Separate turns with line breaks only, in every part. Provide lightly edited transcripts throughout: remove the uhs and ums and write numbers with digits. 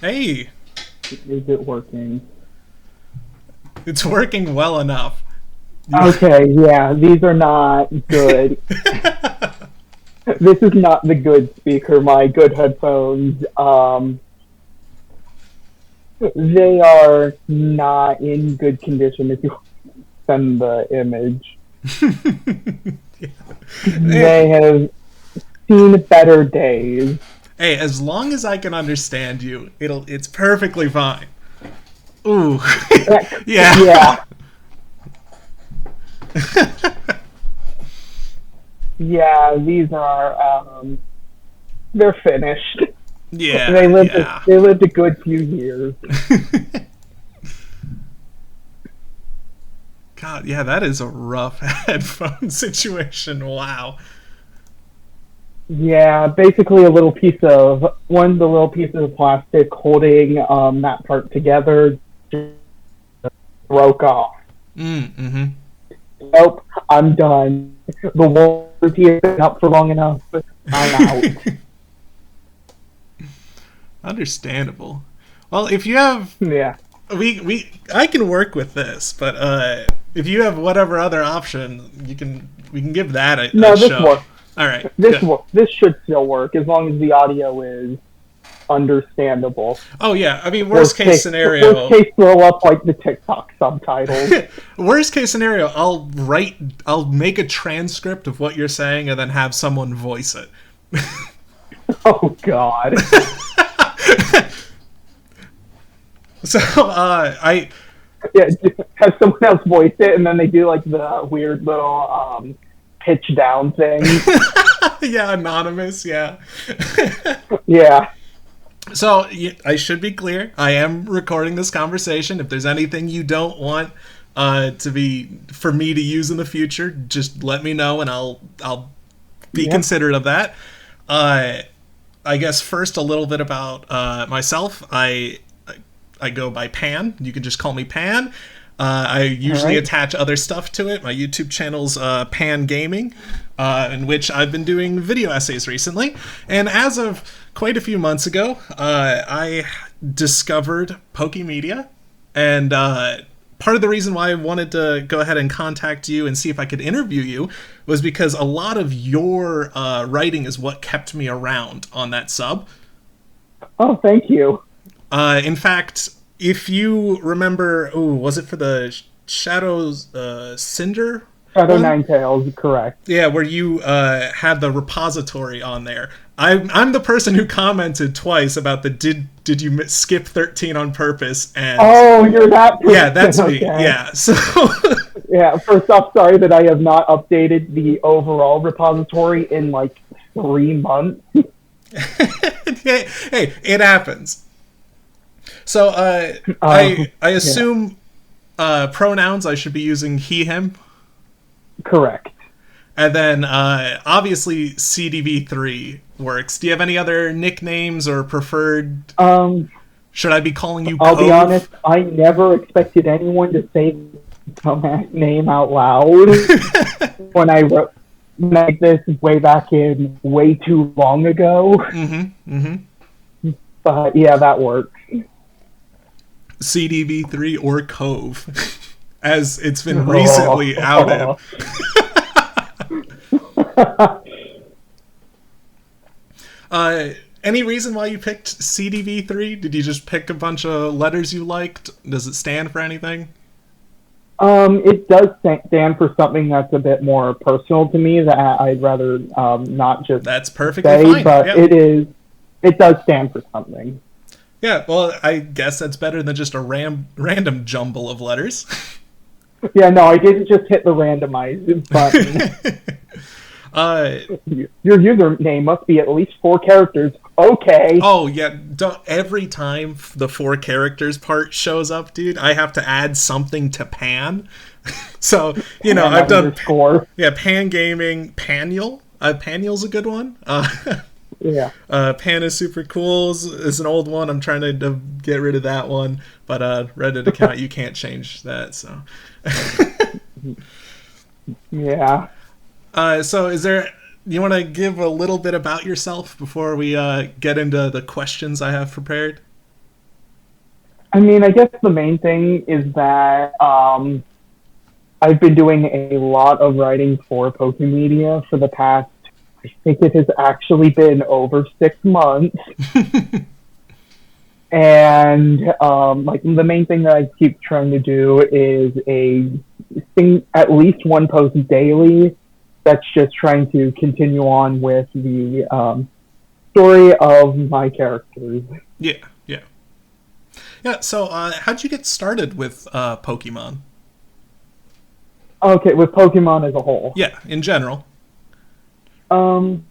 Hey,
Is it working?
it's working well enough.
Okay, yeah, these are not good. This is not the good speaker, my good headphones. They are not in good condition if you send the image. They
Hey,
have seen better days.
hey, as long as I can understand you, it's perfectly fine. Ooh, yeah.
Yeah, yeah, these are, they're finished.
Yeah, yeah.
They lived a good few years.
God, yeah, that is a rough headphone situation. Wow.
Yeah, basically a little piece of one of the little pieces of plastic holding that part together just broke off.
Mm-hmm.
Nope, I'm done. The warranty has been up for long enough. I'm out.
Understandable. Well, if you have
Yeah.
I can work with this, but if you have whatever other option, we can give that a
No, this
show.
works.
All right, good.
This should still work as long as the audio is understandable.
Oh yeah, I mean worst case
Worst
scenario.
case, throw up like the TikTok subtitles.
Worst case scenario, I'll make a transcript of what you're saying and then have someone voice it.
Oh God.
So I
Yeah, have someone else voice it, and then they do like the weird little pitch down thing.
yeah, anonymous, yeah.
Yeah.
So I should be clear. I am recording this conversation. If there's anything you don't want to be for me to use in the future, just let me know, and I'll be considerate of that. I guess first a little bit about myself. I go by Pan. You can just call me Pan. I usually attach other stuff to it. My YouTube channel's Pan Gaming, in which I've been doing video essays recently. And as of quite a few months ago, I discovered Pokemedia. And part of the reason why I wanted to go ahead and contact you and see if I could interview you was because a lot of your writing is what kept me around on that sub.
Oh, thank you.
In fact, if you remember, was it for the Shadows Cinder
Shadow
one?
Ninetales, correct.
Yeah, where you had the repository on there. I'm the person who commented twice about the did you skip 13 on purpose? And
Oh, you're that person.
yeah, that's me.
Okay.
Yeah, so
Yeah, first off, sorry that I have not updated the overall repository in like 3 months.
hey, it happens. So I assume pronouns I should be using he him.
Correct.
And then, obviously, Cdv3 works. Do you have any other nicknames or preferred? Should I be calling you
I'll
Cove?
be honest, I never expected anyone to say the name out loud when I wrote like this way back in way too long ago. But yeah, that works.
Cdv3 or Cove, as it's been recently outed. Any reason why you picked Cdv3? Did you just pick a bunch of letters you liked? Does it stand for anything?
It does stand for something that's a bit more personal to me that I'd rather not just
That's perfectly
say,
fine.
but
Yep.
it does stand for something.
Yeah, well, I guess that's better than just a random jumble of letters.
Yeah, no, I didn't just hit the randomize button. Your username must be at least 4 characters. Okay.
Oh, yeah. Every time the 4 characters part shows up, dude, I have to add something to Pan. So, I've done...
Underscore.
Yeah, Pan Gaming, Paniel. Paniel's a good one.
Yeah.
Pan is super cool is an old one. I'm trying to get rid of that one. But Reddit account, you can't change that, so...
Yeah.
So you want to give a little bit about yourself before we get into the questions I have prepared?
I mean, I guess the main thing is that I've been doing a lot of writing for Pokemedia for the past, I think it has actually been over 6 months. And like the main thing that I keep trying to do is at least one post daily. That's just trying to continue on with the story of my characters.
Yeah, yeah, yeah. So, how'd you get started with Pokemon?
Okay, with Pokemon as a whole.
Yeah, in general.
Um,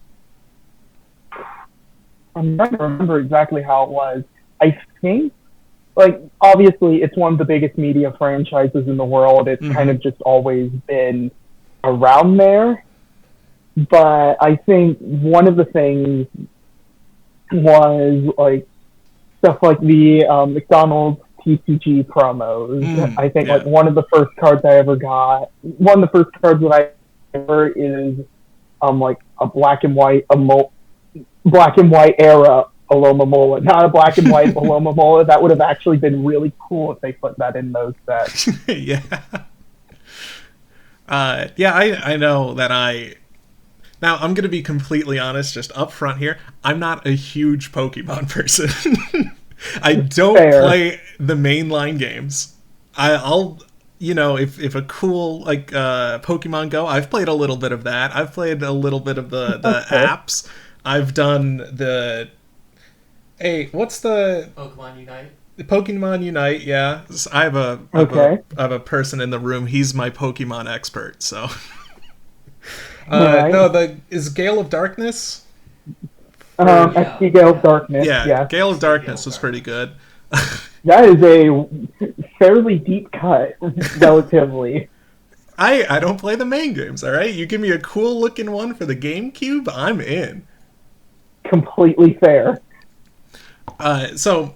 I'm trying to remember exactly how it was. I think, like, obviously, it's one of the biggest media franchises in the world. It's kind of just always been around there. But I think one of the things was, like, stuff like the McDonald's TCG promos. I think, like, one of the first cards I ever got, one of the first cards that I ever is, like, a black and white era Alomomola, not a black and white Alomomola. That would have actually been really cool if they put that in those sets.
Yeah. Yeah, I know that Now, I'm going to be completely honest, just up front here. I'm not a huge Pokemon person. I don't play the mainline games. I'll if a cool like Pokemon Go, I've played a little bit of that. I've played a little bit of the apps. I've done the what's the
Pokemon Unite?
Pokemon Unite, yeah. I have a person in the room. He's my Pokemon expert, so
right.
No, is Gale of Darkness?
XP Gale of Darkness.
Yeah, Gale of Darkness was pretty good.
That is a fairly deep cut, relatively.
I don't play the main games, alright? You give me a cool looking one for the GameCube, I'm in.
Completely fair.
So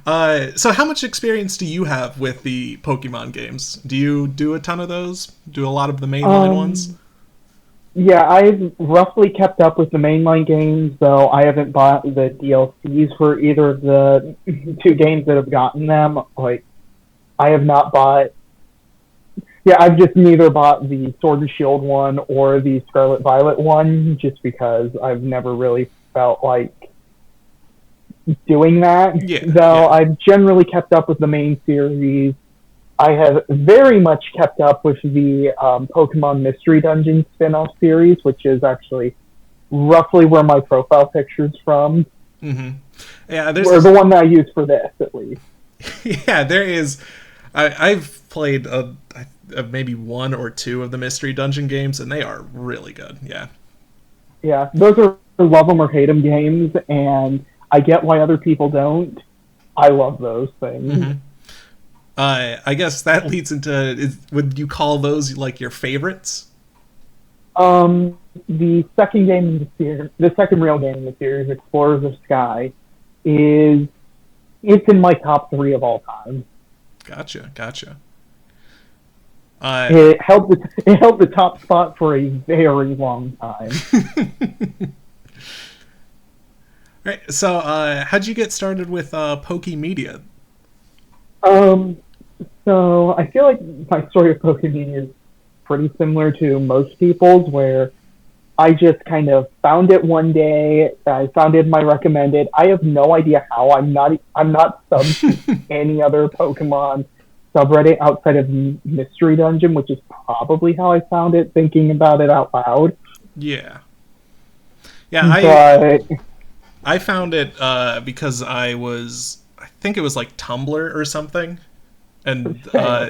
how much experience do you have with the Pokemon games? Do you do a ton of those? Do a lot of the mainline ones?
Yeah, I've roughly kept up with the mainline games, though I haven't bought the DLCs for either of the two games that have gotten them. Like, I have not bought... Yeah, I've just neither bought the Sword and Shield one or the Scarlet Violet one, just because I've never really felt like doing that. I've generally kept up with the main series. I have very much kept up with the Pokemon Mystery Dungeon spin-off series, which is actually roughly where my profile picture's from.
Mm-hmm. Yeah,
or the one that I use for this, at least.
Yeah, there is. I've played maybe one or two of the Mystery Dungeon games, and they are really good. Yeah.
Yeah, those are love them or hate them games, and I get why other people don't. I love those things.
Mm-hmm. I guess that leads into, would you call those like your favorites?
The second game in the series, the second real game in the series, Explorers of Sky, it's in my top 3 of all time.
Gotcha.
It held the top spot for a very long time.
Right. So, how'd you get started with Pokemedia?
So I feel like my story of Pokemon is pretty similar to most people's, where I just kind of found it one day. I found it in my recommended. I have no idea how. I'm not subbed to any other Pokemon subreddit outside of Mystery Dungeon, which is probably how I found it, thinking about it out loud.
Yeah, I found it because I think it was like Tumblr or something. And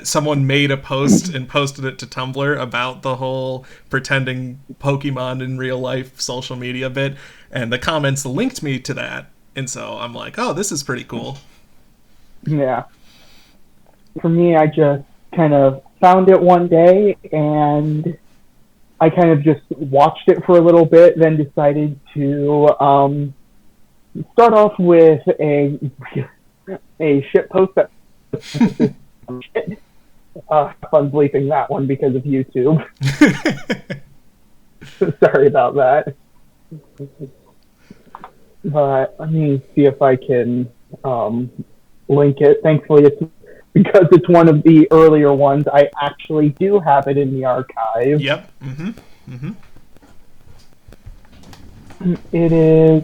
someone made a post and posted it to Tumblr about the whole pretending Pokemon in real life social media bit. And the comments linked me to that. And so I'm like, oh, this is pretty cool.
Yeah. For me, I just kind of found it one day and I kind of just watched it for a little bit, then decided to start off with a shit post that fun bleeping that one because of YouTube. Sorry about that. But let me see if I can link it. Thankfully, it's because it's one of the earlier ones. I actually do have it in the archive.
Yep. Mm-hmm. Mm-hmm.
It is.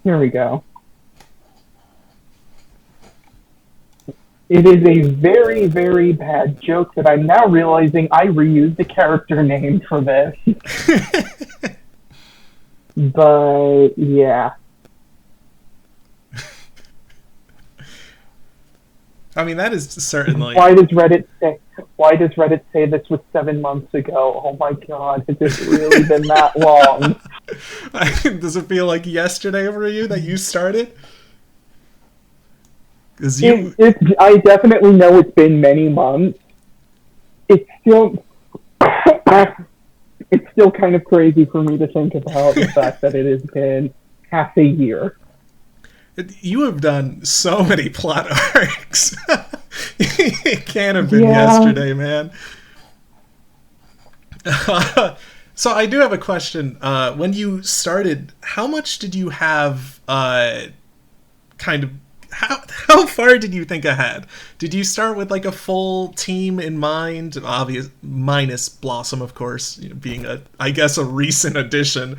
Here we go. It is a very, very bad joke that I'm now realizing I reused the character name for this. But, yeah.
I mean, that is certainly...
Why does Reddit say this was 7 months ago? Oh my god, has it really been that long?
Does it feel like yesterday for you that you started?
I definitely know it's been many months. It's still kind of crazy for me to think about the fact that it has been half a year.
You have done so many plot arcs. It can't have been yesterday, man. So I do have a question. When you started, how much did you have how far did you think ahead? Did you start with like a full team in mind? Obvious, minus Blossom, of course, being I guess a recent addition.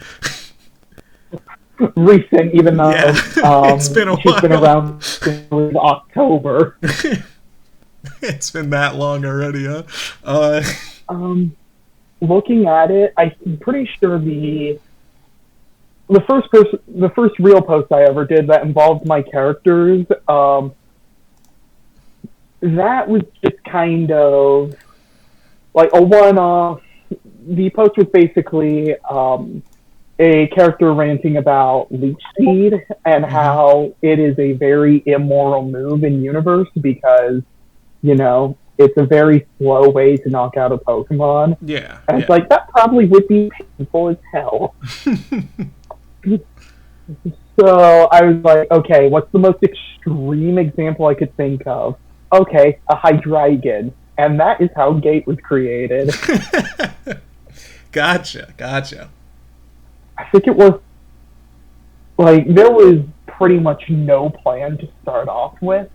Recent, even though
it's been a while.
She's been around since October.
It's been that long already, huh?
Looking at it, I'm pretty sure the first real post I ever did that involved my characters, that was just kind of like a one-off. The post was basically a character ranting about leech seed and how it is a very immoral move in universe because, it's a very slow way to knock out a Pokemon.
Yeah.
And it's like, that probably would be painful as hell. So I was like, okay, what's the most extreme example I could think of? Okay, a Hydreigon. And that is how Gate was created.
Gotcha.
I think it was, there was pretty much no plan to start off with.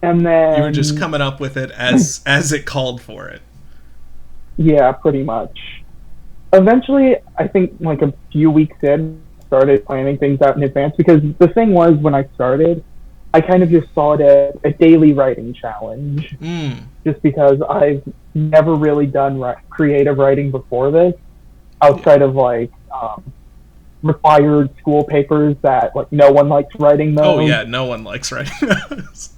And then...
You were just coming up with it as it called for it.
Yeah, pretty much. Eventually, I think a few weeks in, started planning things out in advance because the thing was, when I started, I kind of just saw it as a daily writing challenge. Just because I've never really done creative writing before this, outside of required school papers that no one likes writing those.
Oh yeah, no one likes writing those.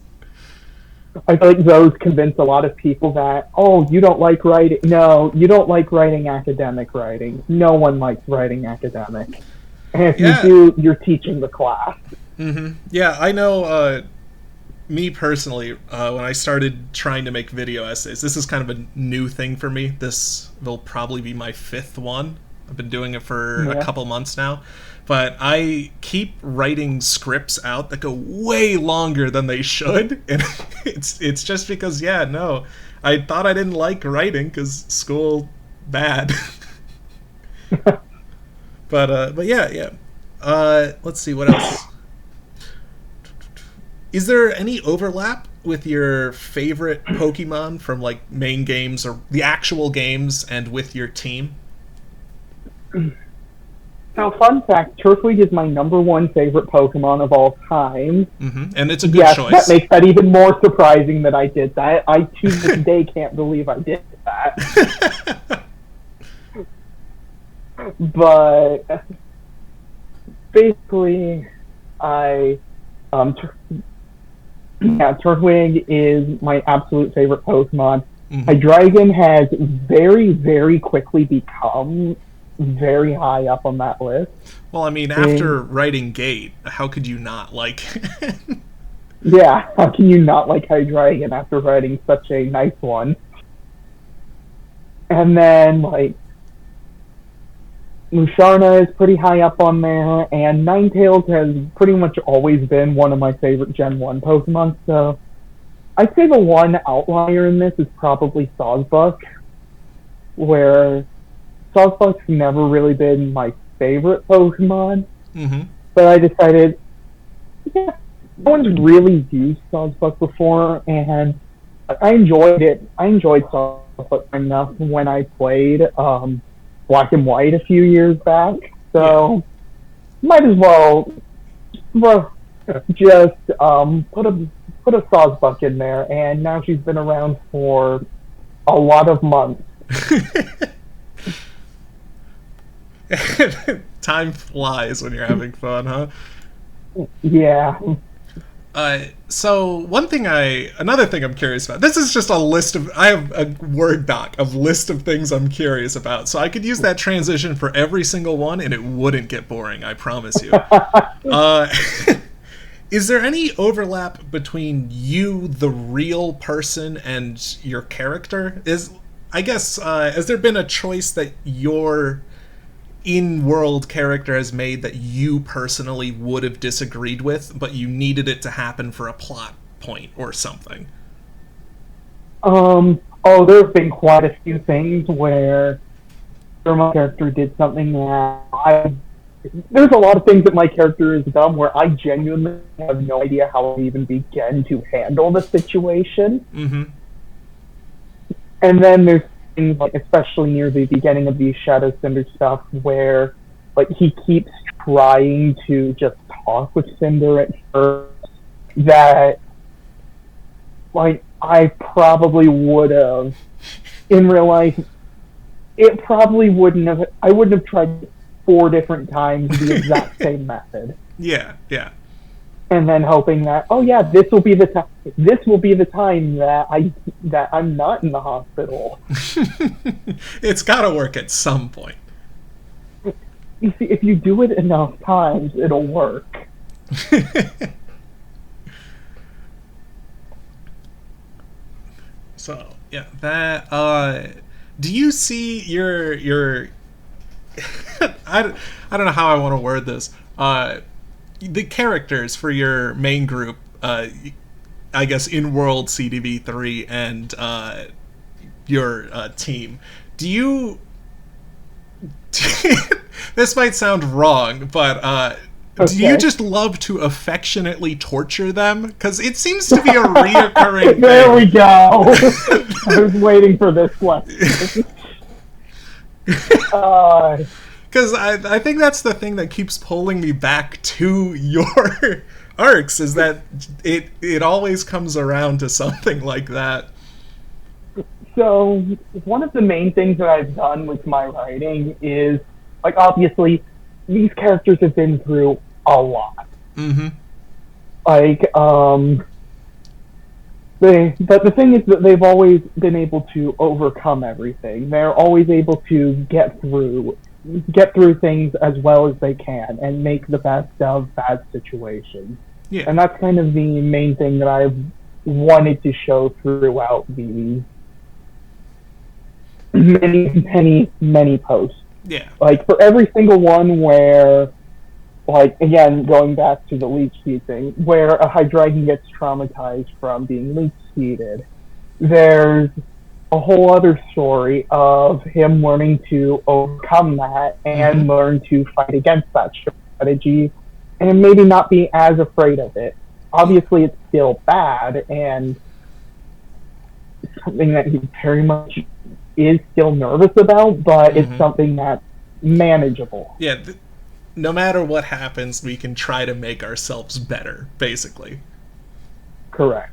I feel like those convince a lot of people that, you don't like writing. No, you don't like writing academic writing. No one likes writing academic. And if you do, you're teaching the class.
Mm-hmm. Yeah, I know, me personally, when I started trying to make video essays, this is kind of a new thing for me. This will probably be my 5th one. I've been doing it for a couple months now. But I keep writing scripts out that go way longer than they should. And it's just because, I thought I didn't like writing because school bad. But yeah. Let's see, what else? Is there any overlap with your favorite Pokemon from main games or the actual games and with your team?
Now, fun fact, Turtwig is my #1 favorite Pokemon of all time.
Mm-hmm. And it's a good choice.
That makes that even more surprising that I did that. I, to this day, can't believe I did that. But, basically, Turtwig is my absolute favorite Pokemon. Mm-hmm. Hydreigon has very, very quickly become very high up on that list.
Well, I mean, after writing Gate, how could you not like it?
Yeah, how can you not like Hydreigon after writing such a nice one? And then, Musharna is pretty high up on there, and Ninetales has pretty much always been one of my favorite Gen 1 Pokemon, so I'd say the one outlier in this is probably Sawsbuck, where Sawsbuck's never really been my favorite Pokemon, but I decided no one's really used Sawsbuck before, and I enjoyed it. I enjoyed Sawsbuck enough when I played Black and White a few years back. So might as well just put a Sawsbuck in there, and now she's been around for a lot of months.
Time flies when you're having fun, huh?
Yeah.
So another thing I'm curious about. This is just a list of. I have a Word doc of list of things I'm curious about. So I could use that transition for every single one, and it wouldn't get boring. I promise you. Is there any overlap between you, the real person, and your character? Has there been a choice that your in-world character has made that you personally would have disagreed with, but you needed it to happen for a plot point or something?
There have been quite a few things where my character did something that there's a lot of things that my character has done where I genuinely have no idea how to even begin to handle the situation.
Mm-hmm.
And then there's things like, especially near the beginning of the Shadow Cinder stuff, where like he keeps trying to just talk with Cinder at first, that like I probably would have in real life. It probably wouldn't have. I wouldn't have tried 4 different times the exact same method.
Yeah.
And then hoping that, oh yeah, this will be the time. This will be the time that I'm not in the hospital.
It's got to work at some point.
You see, if you do it enough times, it'll work.
So yeah, that. Do you see your? I don't know how I want to word this. The characters for your main group, I guess in-world Cdv3 and your team. Do you... This might sound wrong, but do you just love to affectionately torture them? Because it seems to be a reoccurring thing.
There we go! I was waiting for this question.
Because I think that's the thing that keeps pulling me back to your arcs, is that it always comes around to something like that.
So one of the main things that I've done with my writing is, like, obviously these characters have been through a lot.
Mm-hmm.
Like, but the thing is that they've always been able to overcome everything. They're always able to get through things as well as they can and make the best of bad situations.
Yeah.
And that's kind of the main thing that I've wanted to show throughout the many posts.
Yeah.
Like, for every single one where, like, again, going back to the leech seed thing, where a Hydreigon gets traumatized from being leech seeded, there's a whole other story of him learning to overcome that and learn to fight against that strategy and maybe not be as afraid of it. Obviously, it's still bad and something that he very much is still nervous about, but it's something that's manageable.
Yeah, no matter what happens, we can try to make ourselves better, basically.
Correct.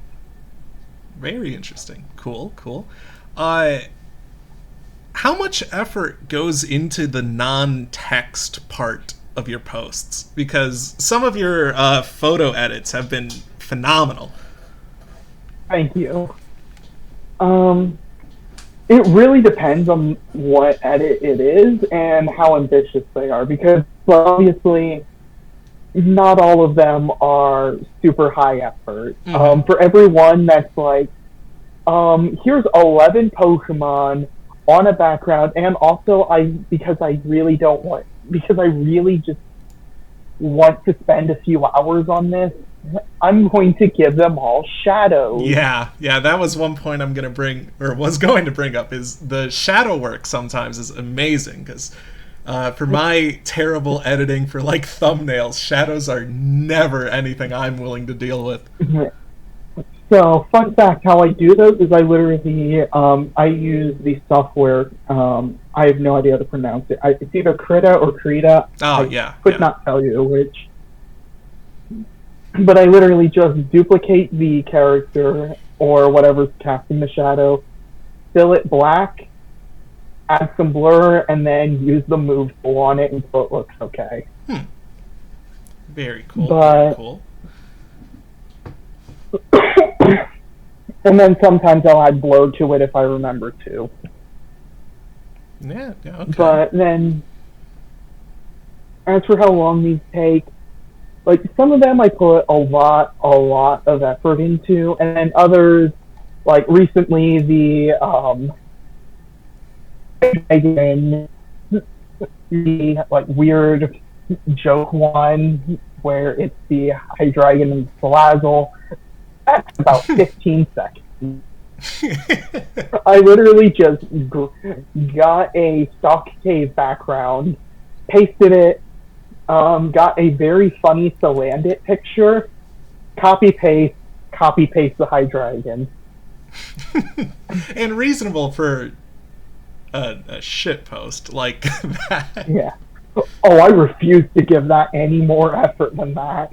Very interesting. Cool. How much effort goes into the non-text part of your posts? Because some of your photo edits have been phenomenal.
Thank you. It really depends on what edit it is and how ambitious they are, because obviously not all of them are super high effort. For every one that's like, here's 11 Pokemon on a background, and also because I really just want to spend a few hours on this, I'm going to give them all shadows.
Yeah, that was one point was going to bring up, is the shadow work sometimes is amazing, because For my terrible editing for like thumbnails, shadows are never anything I'm willing to deal with.
So, fun fact, how I do those is I literally, I use the software, I have no idea how to pronounce it. It's either Krita or Krita.
Oh,
I
yeah.
could not tell you which. But I literally just duplicate the character or whatever's casting the shadow, fill it black, add some blur, and then use the move tool on it until it looks okay.
Very cool.
But,
very cool.
And then sometimes I'll add blur to it if I remember to.
Yeah, okay.
But then, as for how long these take, like some of them I put a lot of effort into, and then others, like recently the like weird joke one where it's the Hydreigon and Salazzle. That's about 15 seconds. I literally just got a stock cave background, pasted it, got a very funny Salandit picture, copy paste the Hydreigon.
And reasonable for a shit post like that.
Yeah. Oh, I refuse to give that any more effort than that.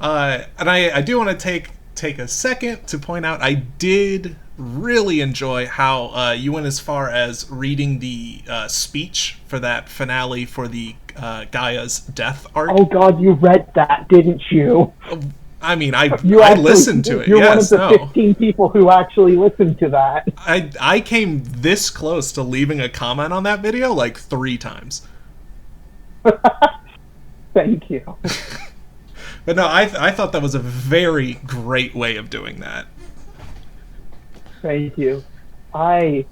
And I do want to take a second to point out I did really enjoy how you went as far as reading the speech for that finale for the Gaia's death arc.
Oh God, you read that, didn't you?
I mean, I listened to it.
You're
yes,
one of the 15 people who actually listened to that.
I came this close to leaving a comment on that video like 3 times.
Thank you.
But no, I thought that was a very great way of doing that.
Thank you. I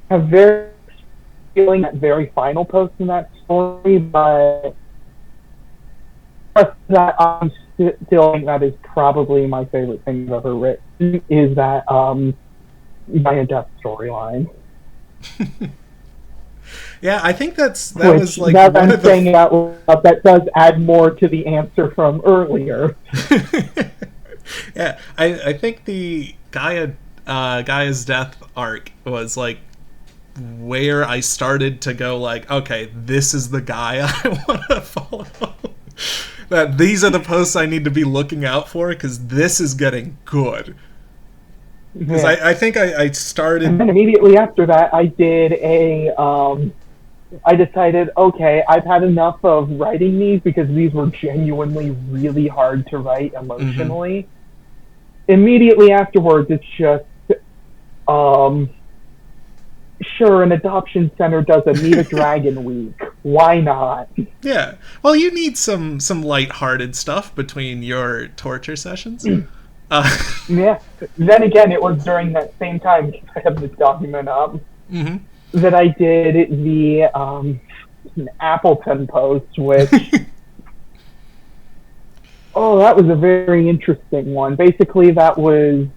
have very feeling that very final post in that story, but that I'm still think that is probably my favorite thing I've ever written is that Gaia Death storyline.
Yeah, I think that was like
now
one
I'm
of the...
saying it out loud, that does add more to the answer from earlier.
Yeah, I think the Gaia's death arc was like where I started to go like, okay, this is the Gaia I want to follow. That these are the posts I need to be looking out for because this is getting good. Because I think I started...
And then immediately after that, I did I decided, okay, I've had enough of writing these because these were genuinely really hard to write emotionally. Mm-hmm. Immediately afterwards, it's just, sure, an adoption center does a Meet a Dragon week. Why not?
Yeah. Well, you need some lighthearted stuff between your torture sessions.
Yeah. Then again, it was during that same time, I have this document up, that I did the Appleton post, which... oh, that was a very interesting one. Basically, that was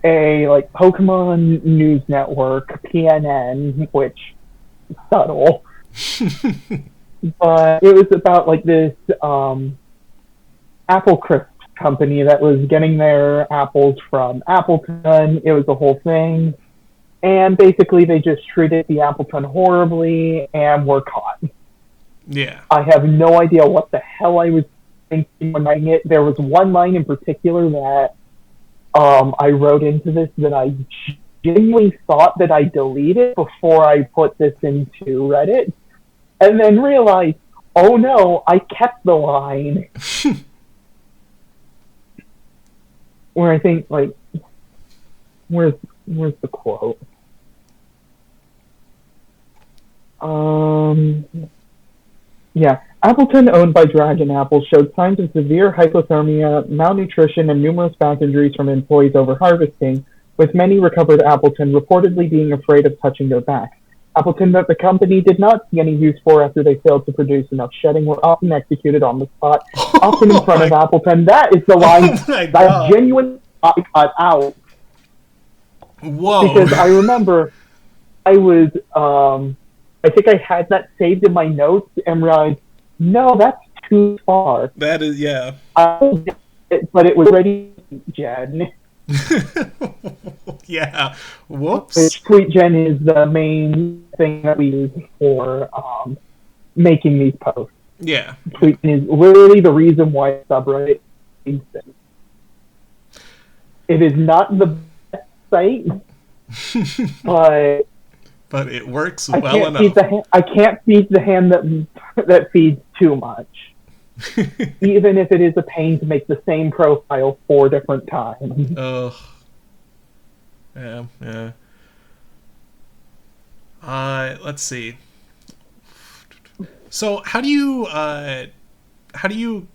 a like Pokemon News Network, PNN, which subtle. But it was about like this apple crisp company that was getting their apples from Appleton. It was a whole thing. And basically they just treated the Appleton horribly and were caught.
Yeah.
I have no idea what the hell I was thinking when writing it. There was one line in particular that I wrote into this that I genuinely thought that I deleted before I put this into Reddit. And then realized, oh no, I kept the line. Where I think, like, where's the quote? Yeah. Appleton, owned by Dragon Apple, showed signs of severe hypothermia, malnutrition, and numerous back injuries from employees over-harvesting, with many recovered Appleton reportedly being afraid of touching their backs. Appleton that the company did not see any use for after they failed to produce enough shedding were often executed on the spot, often in front of Appleton. That is the line that genuinely got cut out.
Whoa.
Because I remember I was, I think I had that saved in my notes and realized, no, that's too far.
That is, yeah.
I did it, but it was ready gen.
Yeah. Whoops.
Which Sweet Gen is the main thing that we use for making these posts.
Yeah.
Sweet Gen is literally the reason why subreddit exists. It is not the best site, but
But it works
I
well
can't feed
enough.
I can't feed the hand that feeds too much. Even if it is a pain to make the same profile 4 different times.
Ugh. Yeah, yeah. Let's see. So how do you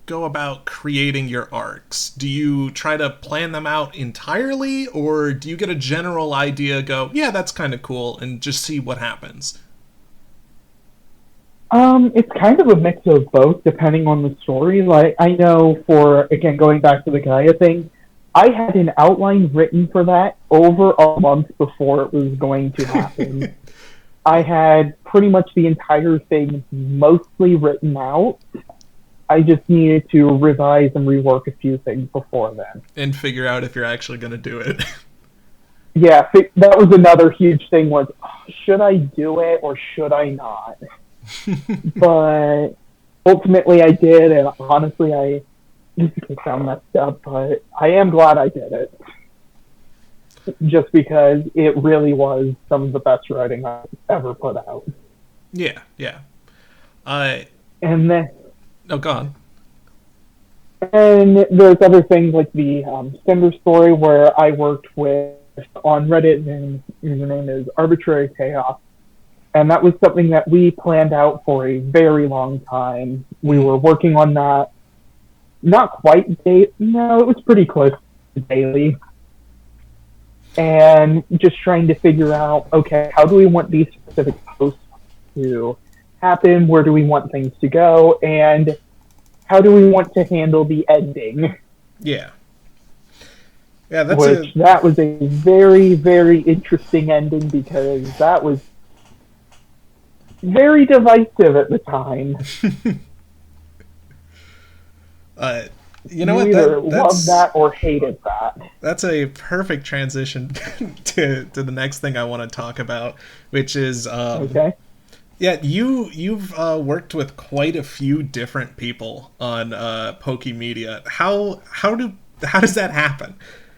go about creating your arcs? Do you try to plan them out entirely, or do you get a general idea, go, yeah, that's kind of cool, and just see what happens?
It's kind of a mix of both, depending on the story. Like, I know for, again, going back to the Gaia thing, I had an outline written for that over a month before it was going to happen. I had pretty much the entire thing mostly written out. I just needed to revise and rework a few things before then.
And figure out if you're actually going to do it.
Yeah, that was another huge thing was, should I do it or should I not? But ultimately I did, and honestly this can sound messed up, but I am glad I did it. Just because it really was some of the best writing I've ever put out.
Yeah, yeah.
And then
Oh, go on.
And there's other things like the Cinder story where I worked with on Reddit, and his name is Arbitrary Chaos. And that was something that we planned out for a very long time. We were working on that, not quite no, it was pretty close to daily. And just trying to figure out, okay, how do we want these specific posts to happen? Where do we want things to go? And how do we want to handle the ending?
Yeah. Yeah,
that was a very, very interesting ending because that was very divisive at the time.
You know what?
Either loved that or hated that.
That's a perfect transition to the next thing I want to talk about, which is
okay.
Yeah, you've worked with quite a few different people on Pokemedia. How does that happen?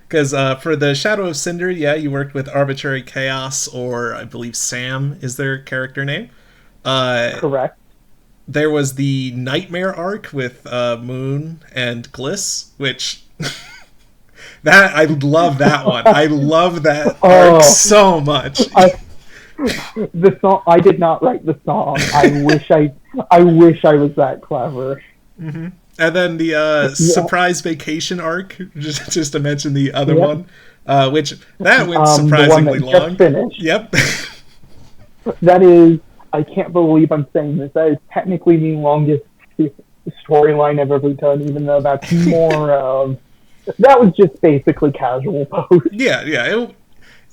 Because for the Shadow of Cinder, yeah, you worked with Arbitrary Chaos, or I believe Sam is their character name.
Correct.
There was the Nightmare arc with Moon and Gliss, which that I love that one. I love that arc so much.
The song, I did not write the song. I wish I was that clever.
Mm-hmm. And then the Surprise Vacation arc, just to mention the other one, which that went surprisingly
the one that
long.
Just finished.
Yep.
That is, I can't believe I'm saying this. That is technically the longest storyline I've ever done, even though that's more of that was just basically casual post.
Yeah.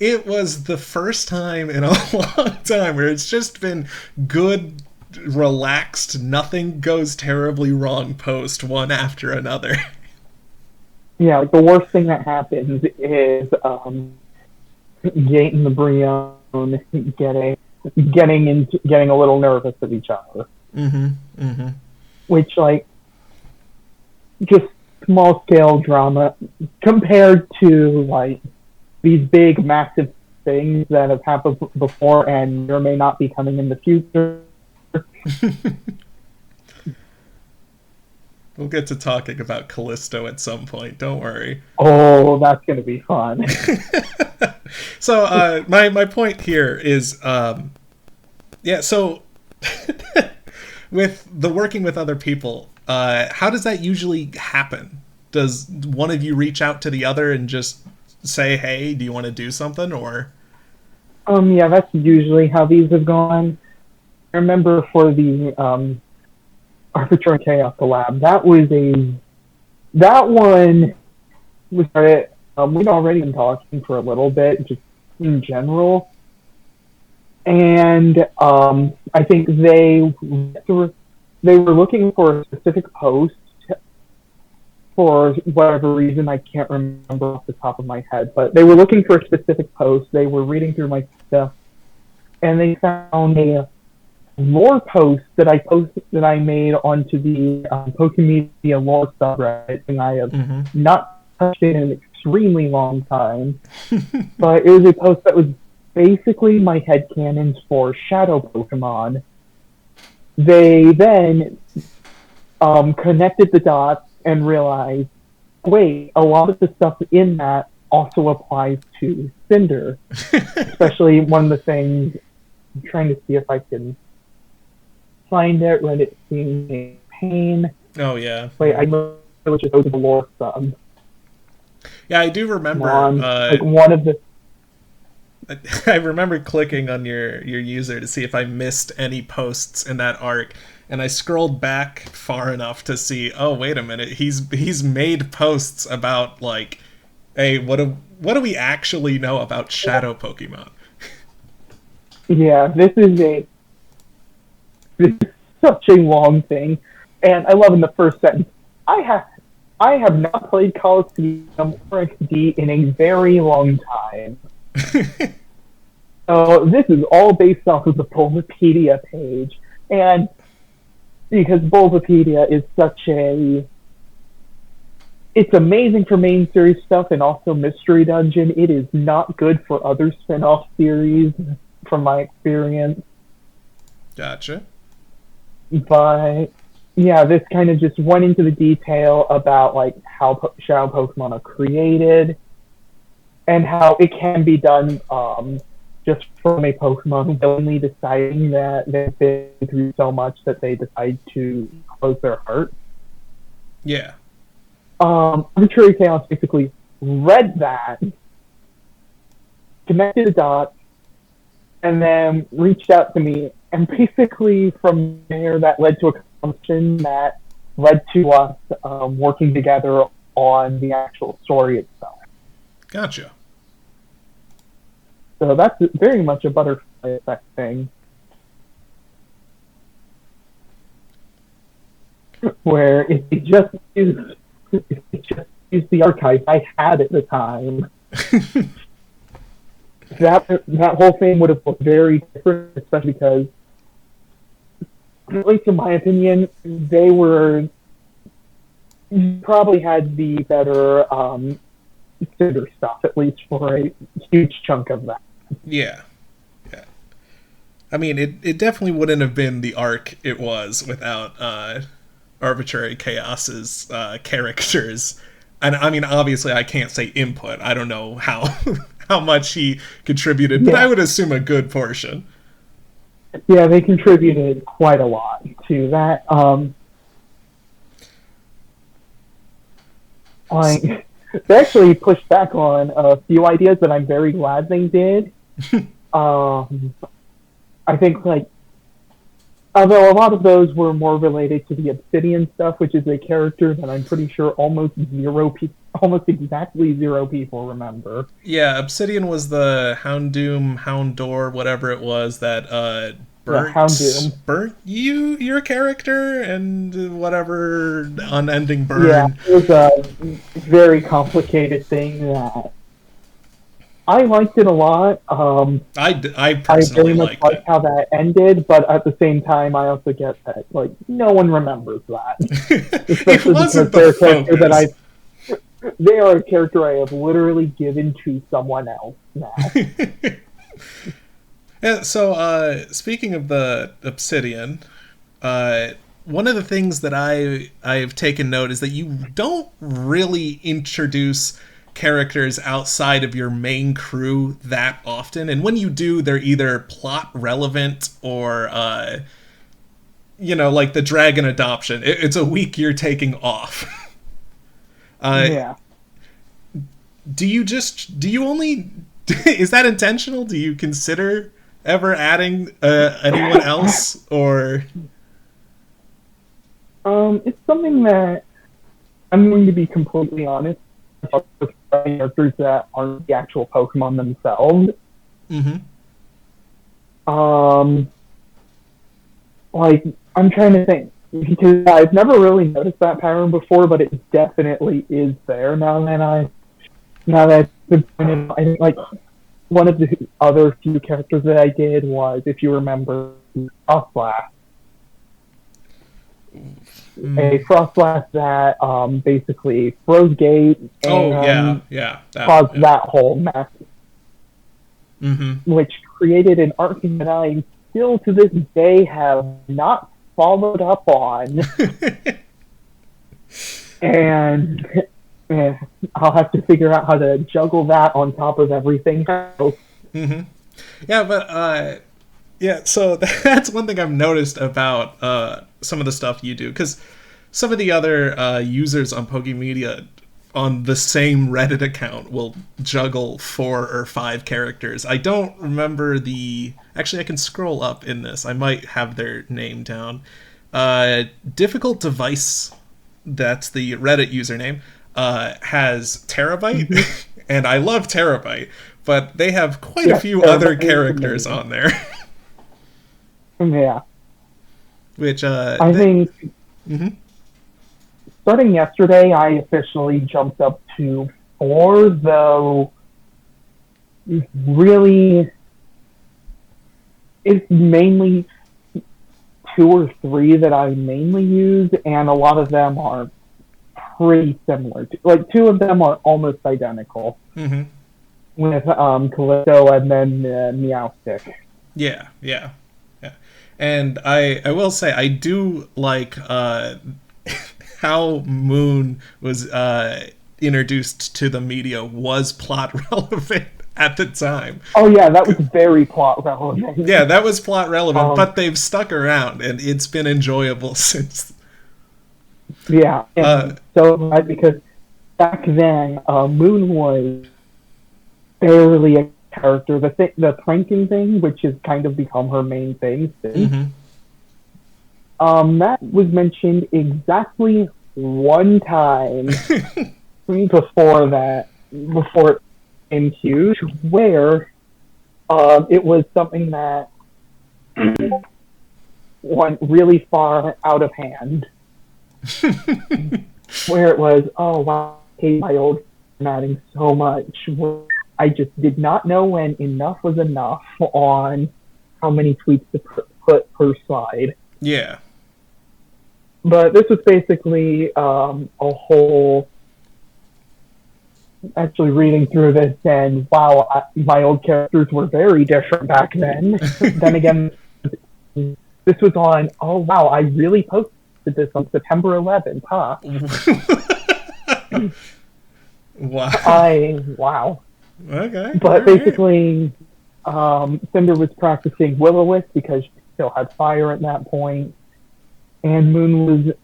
It was the first time in a long time where it's just been good, relaxed, nothing goes terribly wrong post one after another.
Yeah, like the worst thing that happens is Gate and the Brion getting a little nervous of each other.
Mm-hmm. Mm-hmm.
Which, like, just small scale drama compared to like these big massive things that have happened before and or may not be coming in the future.
We'll get to talking about Callisto at some point, don't worry.
Oh, that's going to be fun.
So my point here is so with the working with other people, how does that usually happen? Does one of you reach out to the other and just say, hey, do you want to do something? Or
yeah, that's usually how these have gone. I remember for the Arbitrary Chaos collab, that one we started. We'd already been talking for a little bit, just in general. and I think they were looking for a specific post for whatever reason. I can't remember off the top of my head, but they were looking for a specific post. They were reading through my stuff, and they found a lore post that I made onto the Pokemedia lore subreddit, and I have not touched it in an extremely long time. But it was a post that was basically my headcanons for Shadow Pokemon. They then connected the dots and realized, wait, a lot of the stuff in that also applies to Cinder. Especially one of the things, I'm trying to see if I can find it, Reddit Scene Pain.
Oh, yeah.
Wait, I know it just goes to the lore sub.
Yeah, I do remember.
Like one of the...
I remember clicking on your user to see if I missed any posts in that arc, and I scrolled back far enough to see, oh, wait a minute, he's made posts about, like, hey, what do we actually know about Shadow Pokemon?
Yeah, this is such a long thing, and I love in the first sentence, I have not played Coliseum or XD in a very long time. So this is all based off of the Bulbapedia page, and because Bulbapedia is it's amazing for main series stuff and also Mystery Dungeon. It is not good for other spin-off series, from my experience.
Gotcha.
But yeah, this kind of just went into the detail about like how Shadow Pokemon are created and how it can be done just from a Pokemon willingly deciding that they've been through so much that they decide to close their heart.
Yeah.
Arbitrary Chaos basically read that, connected the dots, and then reached out to me, and basically from there that led to a conversation that led to us working together on the actual story itself.
Gotcha.
So that's very much a butterfly effect thing. Where if they just used the archive I had at the time, that whole thing would have looked very different, especially because, at least in my opinion, they probably had the better Cinder stuff, at least for a huge chunk of that.
Yeah. Yeah. I mean, it definitely wouldn't have been the arc it was without Arbitrary Chaos's characters. And I mean, obviously, I can't say input. I don't know how how much he contributed, but I would assume a good portion.
Yeah, they contributed quite a lot to that. They actually pushed back on a few ideas that I'm very glad they did. I think, like, although a lot of those were more related to the Obsidian stuff, which is a character that I'm pretty sure almost exactly zero people remember.
Yeah, Obsidian was the Houndour, whatever it was that burnt your character and whatever unending burn.
Yeah, it was a very complicated thing that I liked it a lot.
I personally
very much liked how that ended, but at the same time, I also get that like no one remembers that,
it wasn't the focus.
They are a character I have literally given to someone else now.
Yeah, so speaking of the Obsidian, one of the things that I've taken note is that you don't really introduce characters outside of your main crew that often, and when you do, they're either plot relevant or like the dragon adoption. It's a week you're taking off.
Yeah.
Do you only is that intentional? Do you consider ever adding anyone else, or
it's something that I'm going to be completely honest about, characters that aren't the actual Pokemon themselves.
Mm-hmm.
Um, like, I'm trying to think, because I've never really noticed that pattern before, but it definitely is there now that it's been pointed out. I think, like, one of the other few characters that I did was, if you remember, Frostlass. A Frostlass that basically froze gate
Oh
and
yeah,
caused that whole mess,
Mm-hmm.
which created an arc that I still to this day have not followed up on. And I'll have to figure out how to juggle that on top of everything else.
Mm-hmm. Yeah, but yeah, so that's one thing I've noticed about some of the stuff you do, because some of the other users on Pokemedia on the same Reddit account will juggle 4 or 5 characters. I don't remember the... Actually, I can scroll up in this. I might have their name down. Difficult Device, that's the Reddit username, has Terabyte, and I love Terabyte, but they have quite a few other characters on there.
Yeah.
Which,
I think...
Mm-hmm.
Starting yesterday, I officially jumped up to 4, though really it's mainly 2 or 3 that I mainly use, and a lot of them are pretty similar. Like, 2 of them are almost identical.
Mm-hmm.
With Callisto and then Meowstick.
Yeah. And I will say, I do like how Moon was introduced to the media was plot relevant at the time.
Oh yeah, that was very plot relevant.
Yeah, that was plot relevant, but they've stuck around, and it's been enjoyable since.
Yeah, so glad, because back then, Moon was barely a character. The pranking thing, which has kind of become her main thing since.
Mm-hmm.
That was mentioned exactly one time before it became huge, where it was something that went really far out of hand. Where it was, oh wow, I hate my old formatting so much. I just did not know when enough was enough on how many tweets to put per slide.
Yeah.
But this was basically a whole... Actually reading through this, and wow, my old characters were very different back then. Then again, this was on, oh wow, I really posted this on September 11th, huh?
Wow.
Wow.
Okay.
But basically, Cinder was practicing Will-O-Wisp because she still had fire at that point, and Moon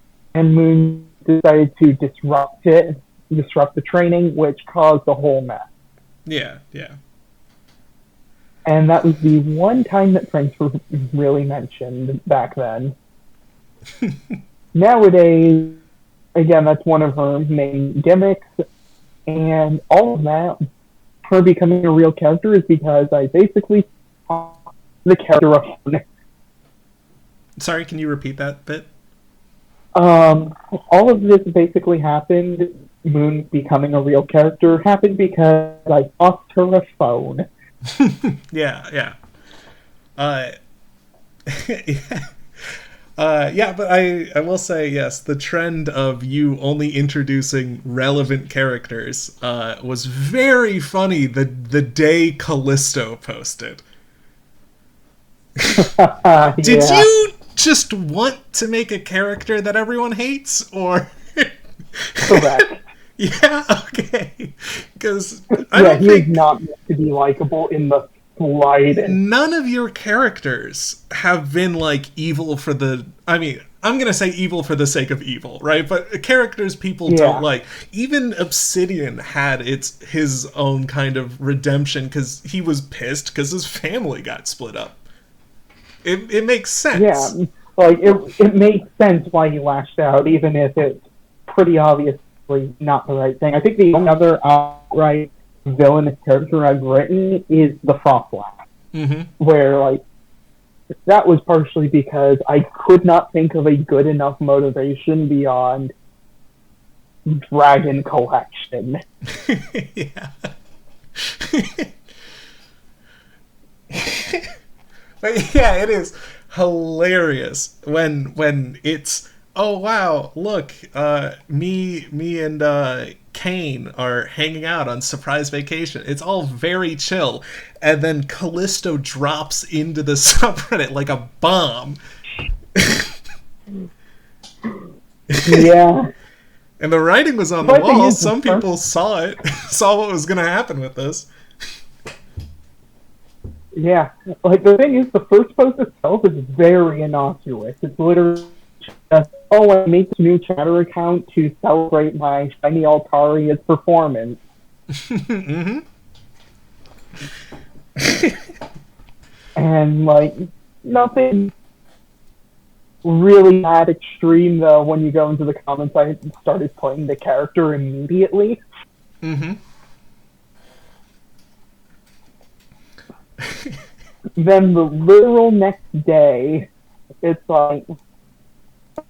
decided to disrupt the training, which caused a whole mess.
Yeah.
And that was the one time that pranks were really mentioned back then. Nowadays, again, that's one of her main gimmicks, and all of that, her becoming a real character, is because I basically saw the character of...
Sorry, can you repeat that bit?
All of this basically happened, Moon becoming a real character, happened because I tossed her a phone.
Yeah. Yeah, but I will say, yes, the trend of you only introducing relevant characters was very funny the day Callisto posted. Did you just want to make a character that everyone hates, or...
Correct.
Yeah, okay. Because
he is not meant to be likable in the slightest.
None of your characters have been like evil for the... I mean, I'm going to say evil for the sake of evil, right? But characters people don't like. Even Obsidian had his own kind of redemption because he was pissed because his family got split up. It makes sense.
Yeah, like, it makes sense why he lashed out, even if it's pretty obviously not the right thing. I think the only other outright villainous character I've written is the Frostlass, where, like, that was partially because I could not think of a good enough motivation beyond Dragon Collection.
Yeah. But yeah, it is hilarious when it's, oh wow, look, me and Kane are hanging out on surprise vacation. It's all very chill, and then Callisto drops into the subreddit like a bomb.
Yeah.
And the writing was on the wall. Some people saw it, saw what was going to happen with this.
Yeah, like the thing is, the first post itself is very innocuous. It's literally just, oh, I made this new Chatter account to celebrate my shiny Altaria's performance.
Mm-hmm.
And like nothing really that extreme though. When you go into the comments, I started playing the character immediately.
Mm-hmm.
Then the literal next day, it's like,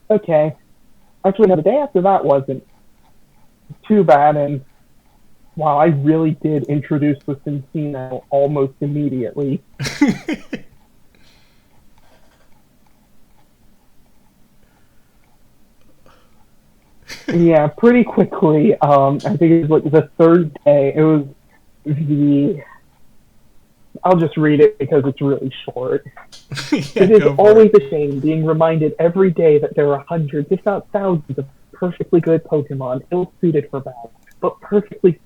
okay. Actually, no, the day after that wasn't too bad, and wow, I really did introduce the Cincino almost immediately. Yeah, pretty quickly. I think it was like the third day. It was the. I'll just read it because it's really short.
Yeah,
it is always a shame being reminded every day that there are hundreds, if not thousands, of perfectly good Pokemon ill-suited for battle, but perfectly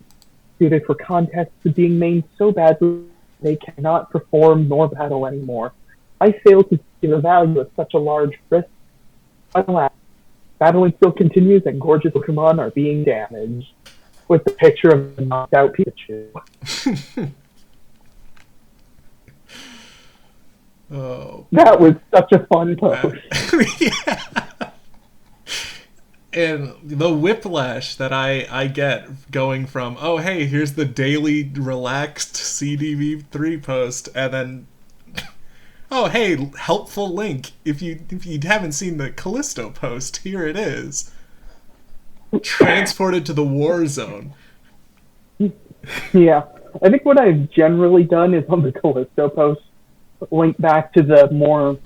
suited for contests being made so badly they cannot perform nor battle anymore. I fail to see the value of such a large risk. Alas, battling still continues and gorgeous Pokemon are being damaged. With the picture of the knocked out Pikachu.
Oh,
that was such a fun post.
Yeah. And the whiplash that I get going from, oh hey, here's the daily relaxed Cdv3 post, and then oh hey, helpful link. If you haven't seen the Callisto post, here it is. Transported to the war zone.
Yeah. I think what I've generally done is on the Callisto post link back to the more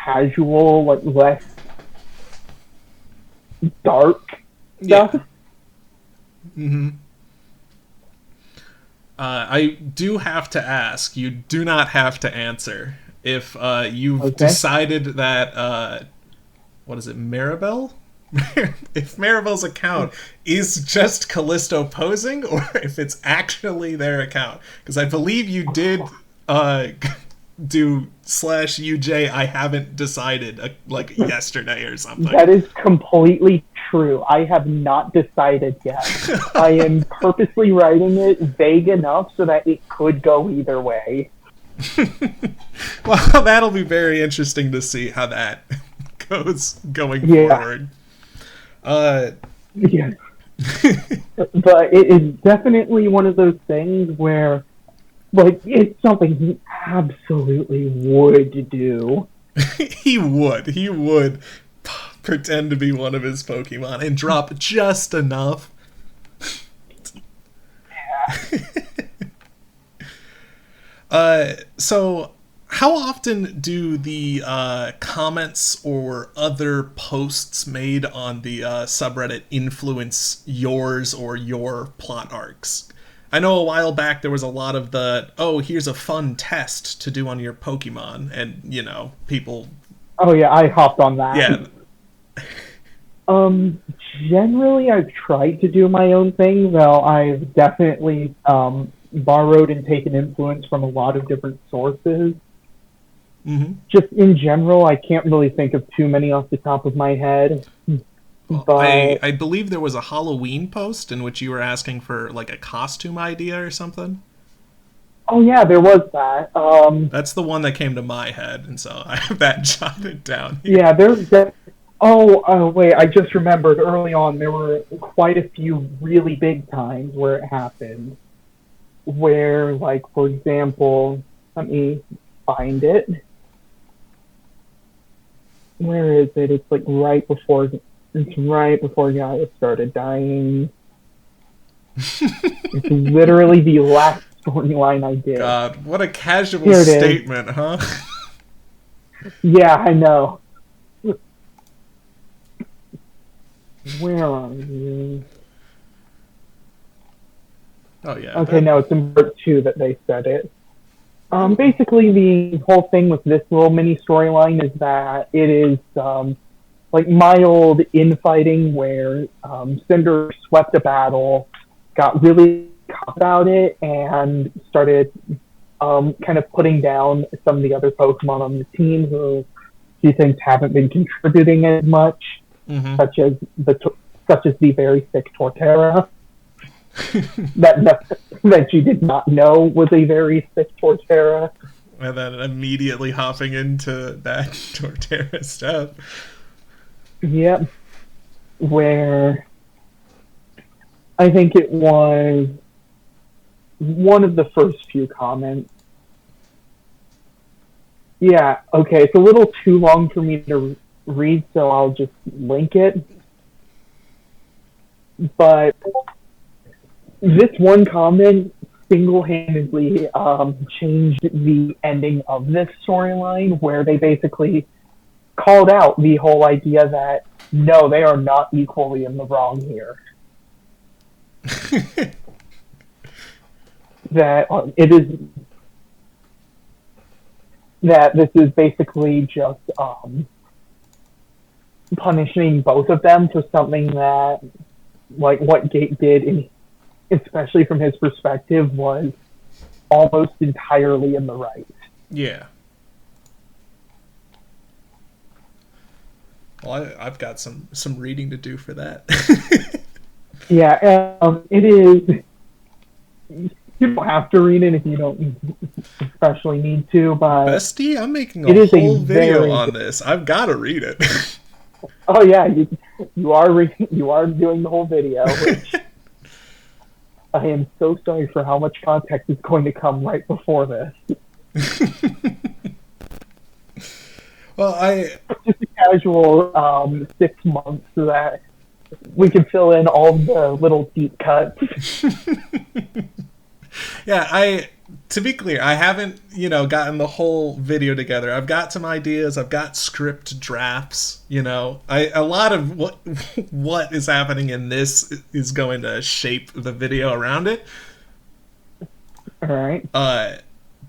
casual, like less dark stuff.
Yeah. Mm-hmm. I do have to ask. You do not have to answer. If you've decided that what is it, Maribel? If Maribel's account is just Callisto posing, or if it's actually their account, because I believe you did do /UJ I haven't decided like yesterday or something.
That is completely true. I have not decided yet. I am purposely writing it vague enough so that it could go either way.
Well, that'll be very interesting to see how that goes going forward.
Yeah. But it is definitely one of those things where, like, it's something he absolutely would do.
He would pretend to be one of his Pokemon and drop just enough. So how often do the comments or other posts made on the subreddit influence yours or your plot arcs? I know a while back there was a lot of the, oh, here's a fun test to do on your Pokemon, and, you know, people...
Oh yeah, I hopped on that.
Yeah.
Generally I've tried to do my own thing, though I've definitely borrowed and taken influence from a lot of different sources.
Mm-hmm.
Just in general, I can't really think of too many off the top of my head.
Well,
but
I believe there was a Halloween post in which you were asking for like a costume idea or something.
Oh yeah, there was that.
That's the one that came to my head, and so I have that jotted down here.
Yeah, there's that. Oh, wait, I just remembered early on there were quite a few really big times where it happened. Where, like, for example, let me find it. where is it? It's like right before Gaia started dying. It's literally the last storyline I did.
God, what a casual
Here it is.
statement, huh?
Yeah, I know. Where are you?
Oh yeah.
Okay, no, it's in part 2 that they said it. Basically, the whole thing with this little mini storyline is that it is like mild infighting where Cinder swept a battle, got really caught about it, and started kind of putting down some of the other Pokemon on the team who she thinks haven't been contributing as much,
Mm-hmm.
such as the very sick Torterra that she did not know was a very sick Torterra.
And then immediately hopping into that Torterra stuff.
Yep. Where I think it was one of the first few comments. Yeah, okay, it's a little too long for me to read, so I'll just link it. But this one comment single-handedly changed the ending of this storyline, where they basically called out the whole idea that no, they are not equally in the wrong here. That it is that this is basically just punishing both of them for something that, like what Gate did, especially from his perspective, was almost entirely in the right.
Yeah. Well, I've got some reading to do for that.
Yeah, it is. You don't have to read it if you don't especially need to, but
Bestie, I'm making a whole video on this. I've got to read it.
Oh yeah, you are doing the whole video, which I am so sorry for how much context is going to come right before this.
Well,
just a casual 6 months so that we can fill in all the little deep cuts.
Yeah, to be clear, I haven't, gotten the whole video together. I've got some ideas. I've got script drafts. A lot of what is happening in this is going to shape the video around it.
All right.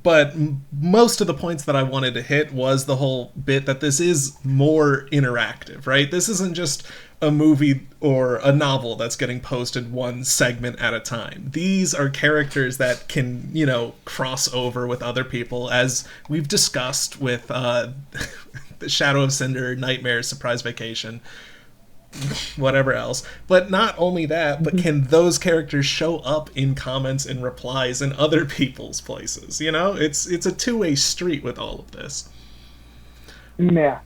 But most of the points that I wanted to hit was the whole bit that this is more interactive, right? This isn't just a movie or a novel that's getting posted one segment at a time. These are characters that can, cross over with other people, as we've discussed with the Shadow of Cinder, Nightmare, Surprise Vacation, whatever else. But not only that, but can those characters show up in comments and replies in other people's places? It's a two-way street with all of this.
Yeah,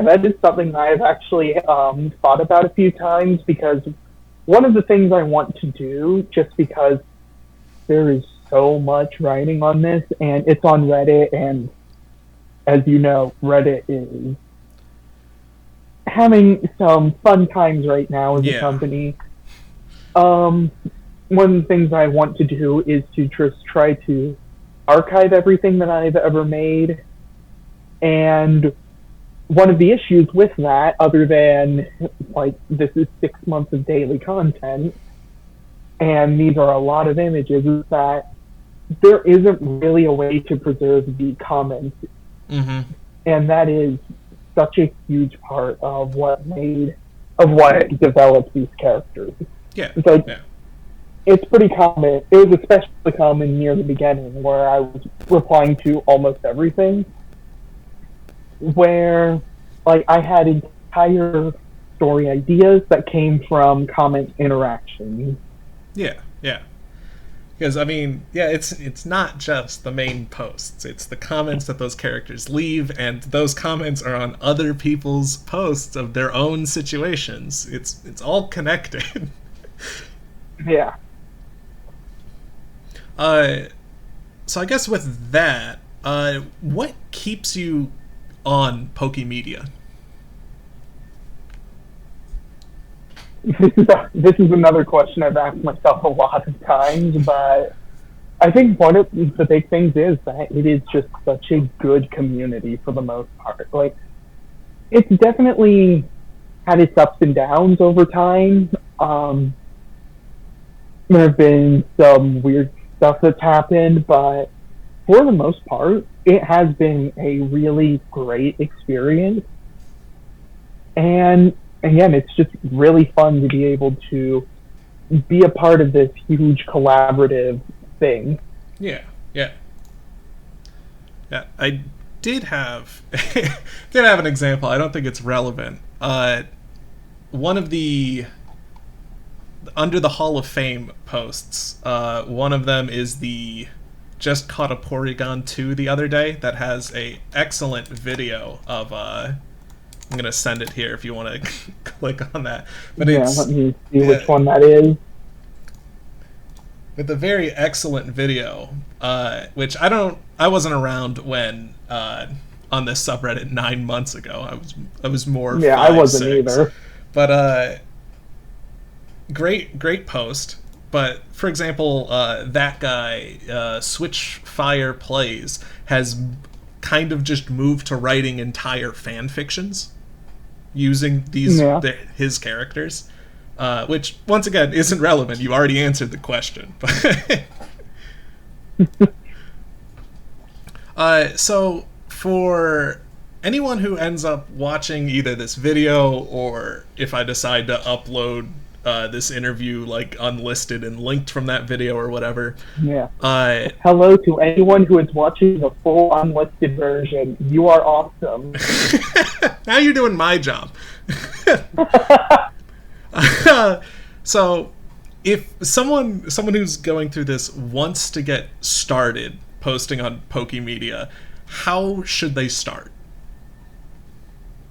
that is something I've actually thought about a few times, because one of the things I want to do, just because there is so much writing on this, and it's on Reddit, and as you know, Reddit is having some fun times right now as a company. One of the things I want to do is to just try to archive everything that I've ever made, and one of the issues with that, other than this is 6 months of daily content, and these are a lot of images, is that there isn't really a way to preserve the comments.
Mm-hmm.
And that is such a huge part of what developed these characters.
Yeah.
It's pretty common. It was especially common near the beginning, where I was replying to almost everything, where I had entire story ideas that came from comment interactions.
Yeah. Because it's not just the main posts; it's the comments that those characters leave, and those comments are on other people's posts of their own situations. It's all connected.
Yeah.
So I guess with that, what keeps you on Pokemedia?
This is another question I've asked myself a lot of times, but I think one of the big things is that it is just such a good community for the most part. Like, it's definitely had its ups and downs over time. There have been some weird stuff that's happened, but for the most part, it has been a really great experience. And again, it's just really fun to be able to be a part of this huge collaborative thing.
Yeah, yeah, yeah. I did have did have an example. I don't think it's relevant. One of the under the Hall of Fame posts. One of them is the just caught a Porygon 2 the other day that has a excellent video of I'm gonna send it here if you want to click on that. But
Yeah,
it's
let me see which one that is.
with a very excellent video, which I wasn't around when on this subreddit 9 months ago. I was more
Yeah,
five,
I wasn't
6.
either.
But great post. But for example, that guy Switch Fire Plays has kind of just moved to writing entire fan fictions using his characters, which once again isn't relevant. You already answered the question. So for anyone who ends up watching either this video or if I decide to upload this interview like unlisted and linked from that video or whatever.
Yeah. Hello to anyone who is watching the full unlisted version. You are awesome.
Now you're doing my job. So if someone who's going through this wants to get started posting on Pokemedia, how should they start?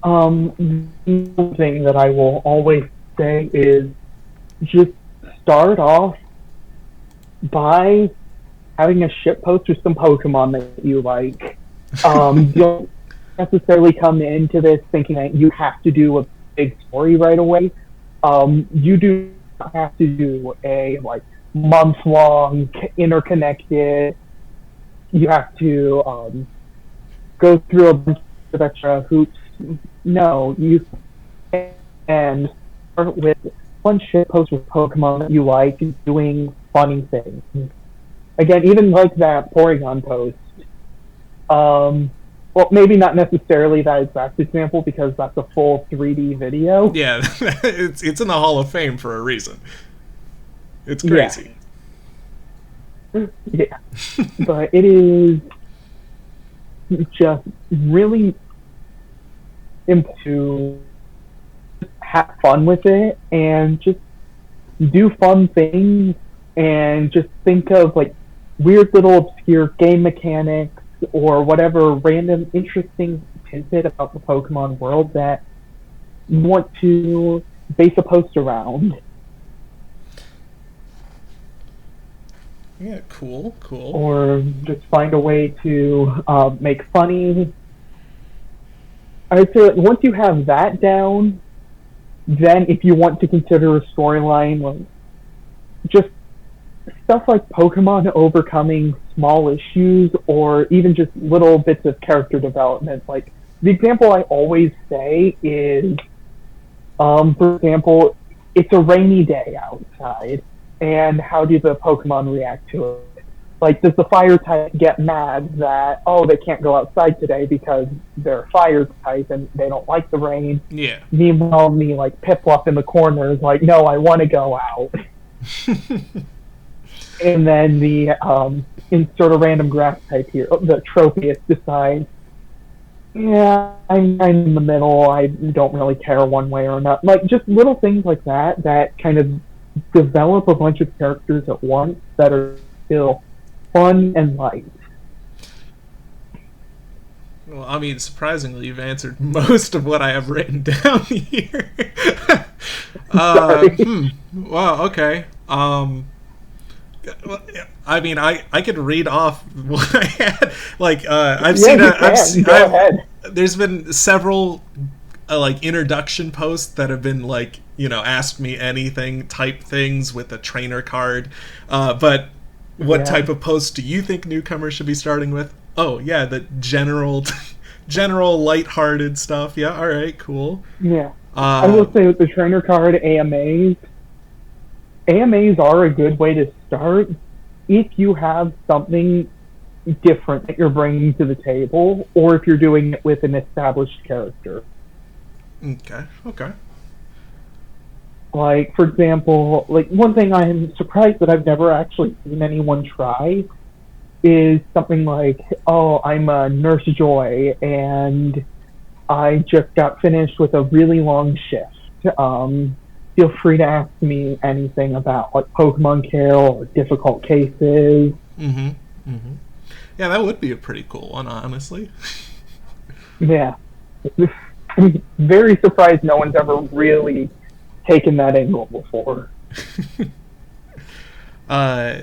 The thing that I will always say is just start off by having a shit post with some Pokemon that you like. Don't necessarily come into this thinking that you have to do a big story right away. You do not have to do a month-long interconnected. You have to go through a bunch of extra hoops. No, you can start with one shit post with Pokemon that you like, doing funny things. Again, even like that Porygon post. Well, maybe not necessarily that exact example because that's a full 3D video.
Yeah, it's in the Hall of Fame for a reason. It's crazy.
Yeah. But it is just really to have fun with it and just do fun things and just think of weird little obscure game mechanics or whatever random interesting tidbit about the Pokemon world that you want to base a post around.
Yeah, cool.
Or just find a way to make funny. I'd say once you have that down, then if you want to consider a storyline, just stuff like Pokemon overcoming small issues or even just little bits of character development. Like, the example I always say is, for example, it's a rainy day outside, and how do the Pokemon react to it? Like, does the fire type get mad that, they can't go outside today because they're fire type and they don't like the rain?
Yeah.
Meanwhile, me, Piplup in the corner is like, no, I want to go out. And then the insert a random grass type here. The Tropius decides, yeah, I'm in the middle. I don't really care one way or not. Just little things like that kind of develop a bunch of characters at once that are still fun and light.
Well, I mean, surprisingly, you've answered most of what I have written down here. Wow, okay. I mean, I could read off what I had. I've seen.
Go ahead.
There's been several like introduction posts that have been like, ask me anything type things with a trainer card. But what
Yeah.
type of posts do you think newcomers should be starting with? Oh yeah, the general general lighthearted stuff. Yeah, all right, cool.
Yeah. I
Uh,
will say with the trainer card AMAs are a good way to start if you have something different that you're bringing to the table, or if you're doing it with an established character.
okay, okay.
Like, for example, like one thing I'm surprised that I've never actually seen anyone try is something like, oh, I'm a Nurse Joy and I just got finished with a really long shift. Feel free to ask me anything about like Pokemon care or difficult cases.
Mm-hmm. Mm-hmm. Yeah, that would be a pretty cool one, honestly.
Yeah. I'm very surprised no one's ever really taken that angle before.
uh,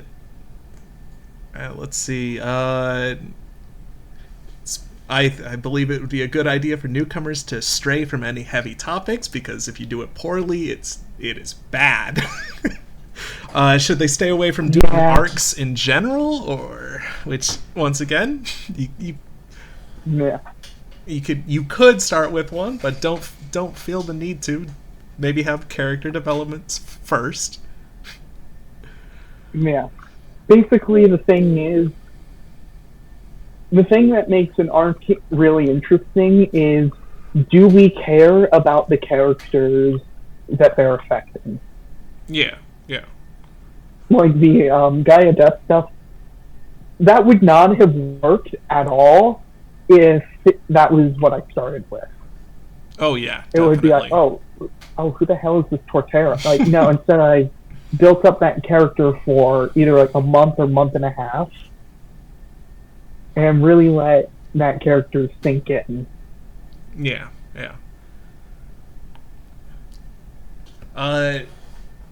let's see. I believe it would be a good idea for newcomers to stray from any heavy topics because if you do it poorly, it is bad. Should they stay away from doing
Yeah.
arcs in general, or which once again, you
Yeah.
you could start with one, but don't feel the need to. Maybe have character developments first.
Yeah. Basically, the thing that makes an arc really interesting is, do we care about the characters that they're affecting?
Yeah, yeah,
Like the Gaia Death stuff, that would not have worked at all if that was what I started with.
oh yeah,
It would be like,
definitely.
oh, who the hell is this Torterra? Like, no, instead I built up that character for either like a month or month and a half, and really let that character sink in.
Yeah, yeah. Uh,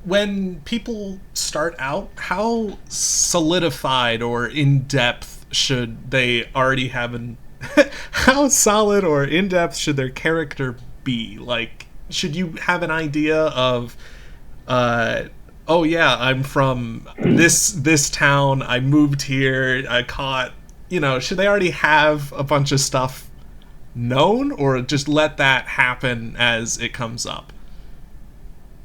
when people start out, how solidified or in depth should they already have an? How solid or in depth should their character be? Like, should you have an idea of, oh yeah, I'm from this town. I moved here. I caught. Should they already have a bunch of stuff known, or just let that happen as it comes up?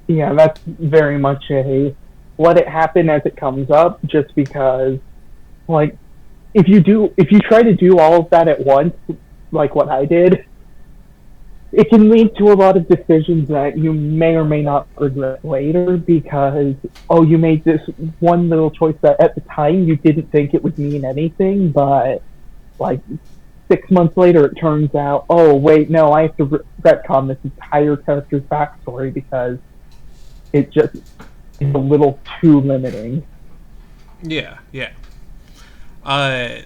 Yeah, that's very much a let it happen as it comes up, just because, like, if you try to do all of that at once, like what I did, it can lead to a lot of decisions that you may or may not regret later because, oh, you made this one little choice that at the time you didn't think it would mean anything, but like 6 months later it turns out, oh wait, no, I have to retcon this entire character's backstory because it just is a little too limiting.
Yeah, yeah. Uh,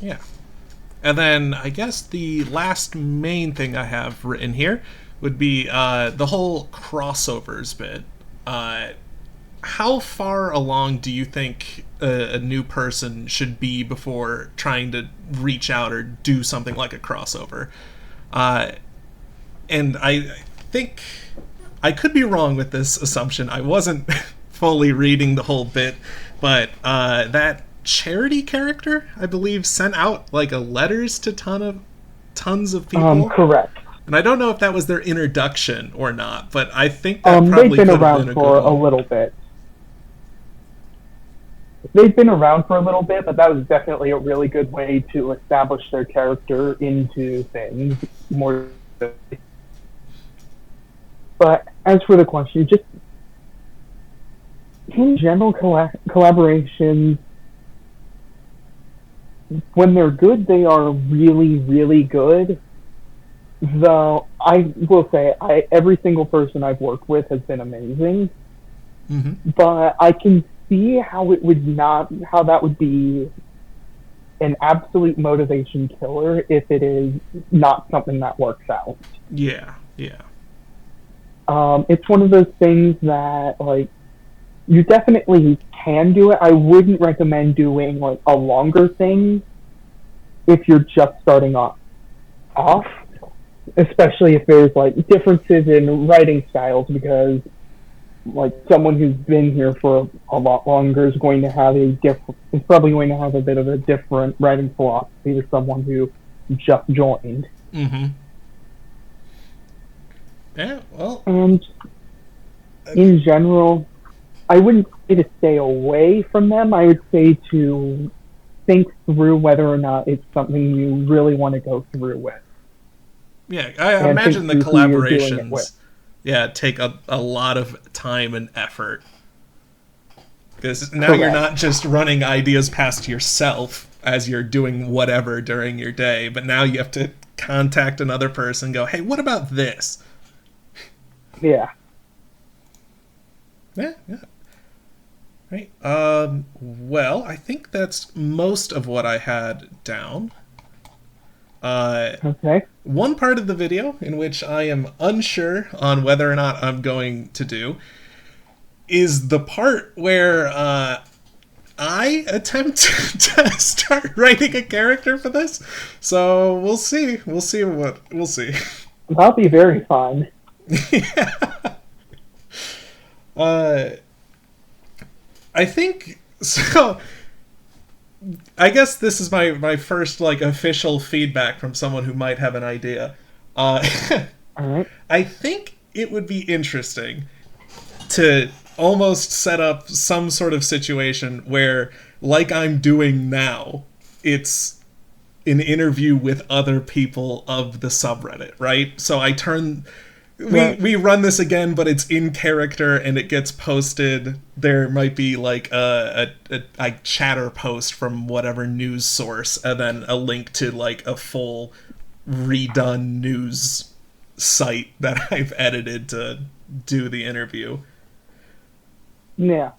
yeah. And then I guess the last main thing I have written here would be the whole crossovers bit. How far along do you think a new person should be before trying to reach out or do something like a crossover? And I think I could be wrong with this assumption. I wasn't fully reading the whole bit, but that charity character, I believe, sent out like a letters to tons of people.
Correct.
And I don't know if that was their introduction or not, but I think that
They've
probably
been
could have been
around
a
for
good
a
one.
little bit. They've been around for a little bit, but that was definitely a really good way to establish their character into things more. But as for the question, just in general, collaborations, when they're good, they are really, really good. Though I will say, every single person I've worked with has been amazing.
Mm-hmm.
But I can see how that would be an absolute motivation killer if it is not something that works out.
Yeah, yeah.
It's one of those things that, like, you definitely can do it. I wouldn't recommend doing like a longer thing if you're just starting off. especially if there's like differences in writing styles, because like someone who's been here for a lot longer is going to have is probably going to have a bit of a different writing philosophy to someone who just joined.
Mm-hmm. Yeah, well,
And in general, I wouldn't say to stay away from them. I would say to think through whether or not it's something you really want to go through with.
yeah, I
And
imagine
think
the
through who you're doing it with.
collaborations, yeah, take a lot of time and effort. Because now you're
Correct.
not just running ideas past yourself as you're doing whatever during your day, but now you have to contact another person, go, hey, what about this?
Yeah.
Yeah, yeah. Right. Well, I think that's most of what I had down.
Okay.
One part of the video in which I am unsure on whether or not I'm going to do is the part where I attempt to start writing a character for this. So we'll see. We'll see.
That'll be very fun.
Yeah. I think so. I guess this is my first like official feedback from someone who might have an idea. Uh,
All right.
I think it would be interesting to almost set up some sort of situation where, like I'm doing now, it's an interview with other people of the subreddit, right? So I turn we run this again, but it's in character and it gets posted. There might be like a chatter post from whatever news source, and then a link to like a full redone news site that I've edited to do the interview.
Yeah.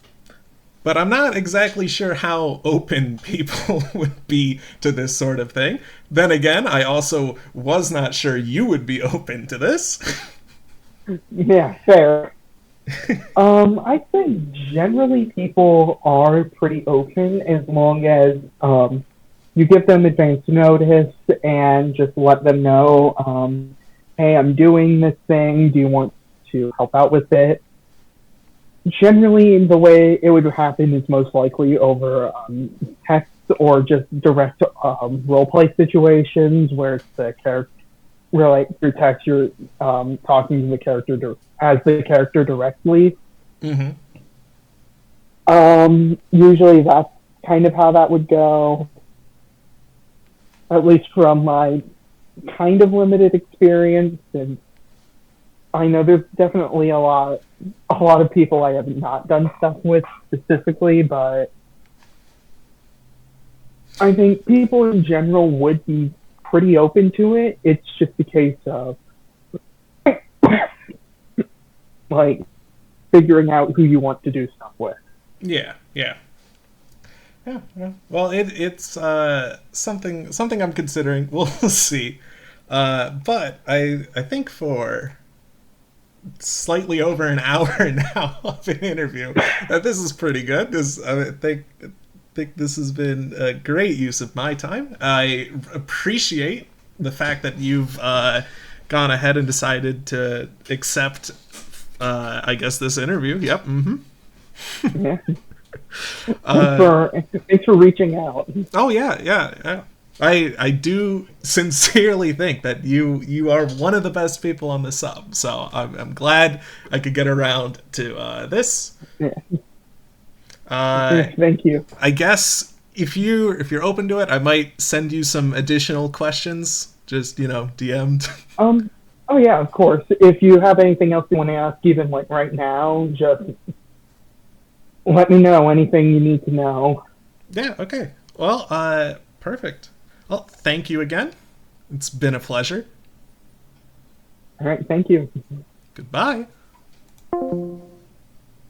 But I'm not exactly sure how open people would be to this sort of thing. Then again, I also was not sure you would be open to this.
Yeah, fair. I think generally people are pretty open as long as you give them advance notice and just let them know, hey, I'm doing this thing. Do you want to help out with it? Generally, the way it would happen is most likely over text or just direct role-play situations where it's the character, where like through text you're talking to the character as the character directly.
Mm-hmm.
Usually that's kind of how that would go, at least from my kind of limited experience. And I know there's definitely a lot of people I have not done stuff with specifically, but I think people in general would be pretty open to it. It's just a case of like figuring out who you want to do stuff with.
Yeah, yeah. Yeah, yeah. Well, it's something I'm considering. We'll see. But I think for slightly over an hour now of an interview, that this is pretty good. Because I think this has been a great use of my time. I appreciate the fact that you've gone ahead and decided to accept, I guess, this interview. Yep. Mm-hmm.
Yeah. Thanks for reaching out.
Oh yeah, yeah, yeah. I do sincerely think that you are one of the best people on the sub. So I'm glad I could get around to this.
Yeah.
Uh,
Thank you.
I guess if you're open to it, I might send you some additional questions. Just DM'd.
Oh yeah, of course. If you have anything else you want to ask, even like right now, just let me know. Anything you need to know.
Yeah. Okay. Well. Perfect. Well, thank you again. It's been a pleasure.
All right. Thank you.
Goodbye.